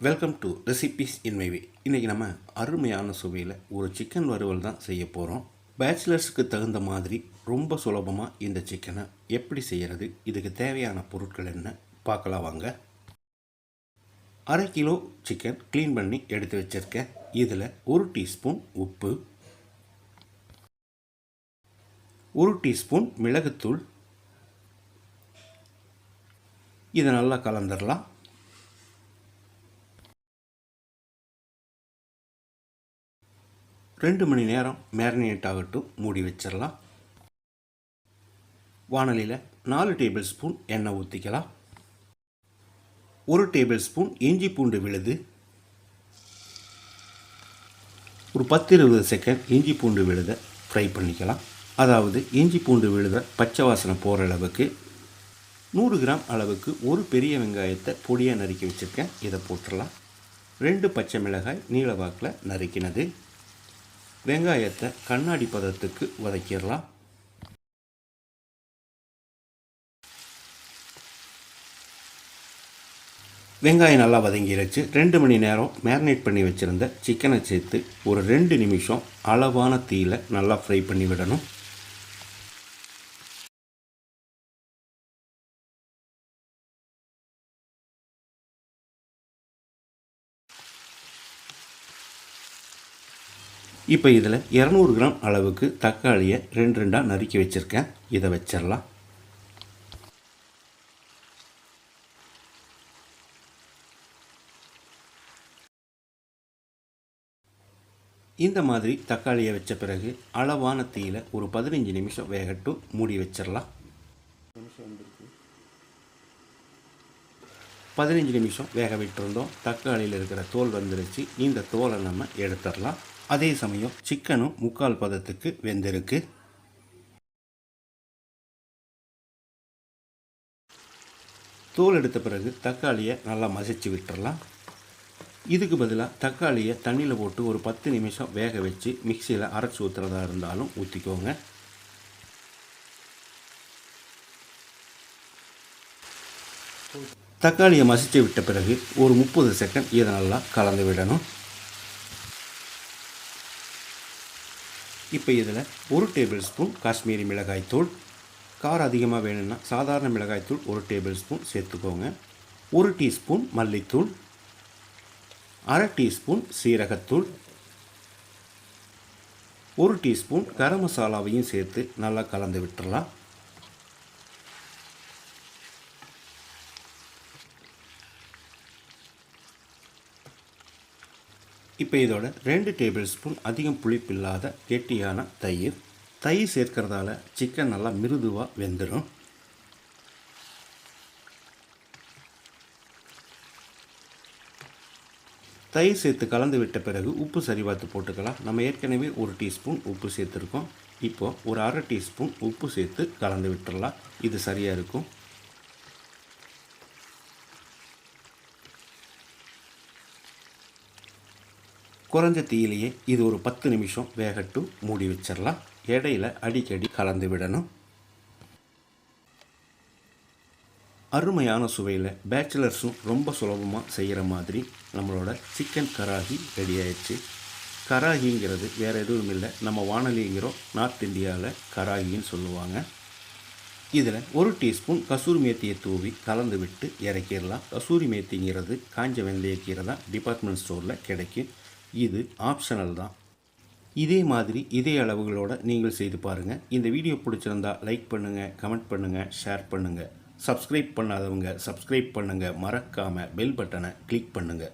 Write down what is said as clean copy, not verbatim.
Welcome to recipes in my way. இன்றைக்கி நம்ம அருமையான சுவையில் ஒரு சிக்கன் வறுவல் தான் செய்ய போகிறோம். பேச்சுலர்ஸுக்கு தகுந்த மாதிரி ரொம்ப சுலபமாக இந்த சிக்கனை எப்படி செய்கிறது, இதுக்கு தேவையான பொருட்கள் என்ன பார்க்கலாம் வாங்க. 1/2 கிலோ சிக்கன் க்ளீன் பண்ணி எடுத்து வச்சுருக்கேன். இதில் 1 டீஸ்பூன் உப்பு, 1 டீஸ்பூன் மிளகுத்தூள், இதை நல்லா கலந்துடலாம். 2 மணி நேரம் மேரினேட் ஆகட்டும், மூடி வச்சிடலாம். வாணலியில் 4 டேபிள் ஸ்பூன் எண்ணெய் ஊற்றிக்கலாம். 1 டேபிள் ஸ்பூன் இஞ்சி பூண்டு விழுது, ஒரு 10-20 செகண்ட் இஞ்சி பூண்டு விழுதை ஃப்ரை பண்ணிக்கலாம். அதாவது இஞ்சி பூண்டு விழுதை பச்சை வாசனை போகிற அளவுக்கு. 100 கிராம் அளவுக்கு ஒரு பெரிய வெங்காயத்தை பொடியாக நறுக்கி வச்சுருக்கேன், இதை போட்டுடலாம். 2 பச்சை மிளகாய் நீல வாக்கில் நறுக்கினது. வெங்காயத்தை கண்ணாடி பதத்துக்கு வதக்கிடலாம். வெங்காயம் நல்லா வதங்கிடுச்சு. 2 மணி நேரம் மேரினேட் பண்ணி வச்சுருந்த சிக்கனை சேர்த்து ஒரு 2 நிமிஷம் அளவான தீயில் நல்லா ஃப்ரை பண்ணி விடணும். இப்போ இதில் 200 கிராம் அளவுக்கு தக்காளியை 2 நறுக்கி வச்சுருக்கேன், இதை வச்சிடலாம். இந்த மாதிரி தக்காளியை வச்ச பிறகு அளவான தீயில் ஒரு 15 நிமிஷம் வேகட்டும், மூடி வச்சிடலாம். 15 நிமிஷம் வேக விட்டுருந்தோம். தக்காளியில் இருக்கிற தோல் வந்துருச்சு. இந்த தோலை நம்ம எடுத்துடலாம். அதே சமயம் சிக்கனும் 3/4 பதத்துக்கு வெந்திருக்கு. தோல் எடுத்த பிறகு தக்காளியை நல்லா மசிச்சு விட்டுறலாம். இதுக்கு பதிலாக தக்காளியை தண்ணியில் போட்டு ஒரு 10 நிமிஷம் வேக வச்சு மிக்சியில் அரைச்சி ஊற்றுறதா இருந்தாலும் ஊற்றிக்கோங்க. தக்காளியை மசிச்சு விட்ட பிறகு ஒரு 30 செகண்ட் இதை நல்லா கலந்து விடணும். இப்போ இதில் 1 டேபிள் ஸ்பூன் காஷ்மீரி மிளகாய்த்தூள், காரம் அதிகமாக வேணும்னா சாதாரண மிளகாய்த்தூள் 1 டேபிள் ஸ்பூன் சேர்த்துக்கோங்க. 1 டீஸ்பூன் மல்லித்தூள், 1/2 டீஸ்பூன் சீரகத்தூள், 1 டீஸ்பூன் கரம் மசாலாவையும் சேர்த்து நல்லா கலந்து விட்டுறலாம். இப்போ இதோட 2 டேபிள் ஸ்பூன் அதிகம் புளிப்பில்லாத கெட்டியான தயிர். தயிர் சேர்க்கறதால சிக்கன் நல்லா மிருதுவாக வெந்துடும். தயிர் சேர்த்து கலந்து விட்ட பிறகு உப்பு சரி பார்த்து போட்டுக்கலாம். நம்ம ஏற்கனவே 1 டீஸ்பூன் உப்பு சேர்த்துருக்கோம். இப்போது ஒரு 1/2 டீஸ்பூன் உப்பு சேர்த்து கலந்து விட்டுறலாம். இது சரியாக இருக்கும். குறைஞ்ச தீயிலேயே இது ஒரு 10 நிமிஷம் வேகட்டும், மூடி வச்சிடலாம். இடையில அடிக்கடி கலந்து விடணும். அருமையான சுவையில் பேச்சுலர்ஸும் ரொம்ப சுலபமாக செய்கிற மாதிரி நம்மளோட சிக்கன் கராகி ரெடி ஆயிடுச்சு. கராகிங்கிறது வேறு எதுவும் இல்லை, நம்ம வானலிங்கிறோம். நார்த் இந்தியாவில் கராகின்னு சொல்லுவாங்க. இதில் 1 டீஸ்பூன் கசூரி மேத்தியை தூவி கலந்து விட்டு இறக்கிடலாம். கசூரி மேத்திங்கிறது காஞ்ச வெந்தயக்கீரை தான், டிபார்ட்மெண்ட் ஸ்டோரில் கிடைக்கும். இது ஆப்ஷனல் தான். இதே மாதிரி இதே அளவுகளோடு நீங்கள் செய்து பாருங்கள். இந்த வீடியோ பிடிச்சிருந்தால் லைக் பண்ணுங்கள், கமெண்ட் பண்ணுங்கள், ஷேர் பண்ணுங்கள். சப்ஸ்கிரைப் பண்ணாதவங்க சப்ஸ்கிரைப் பண்ணுங்கள். மறக்காமல் பெல் பட்டனை கிளிக் பண்ணுங்கள்.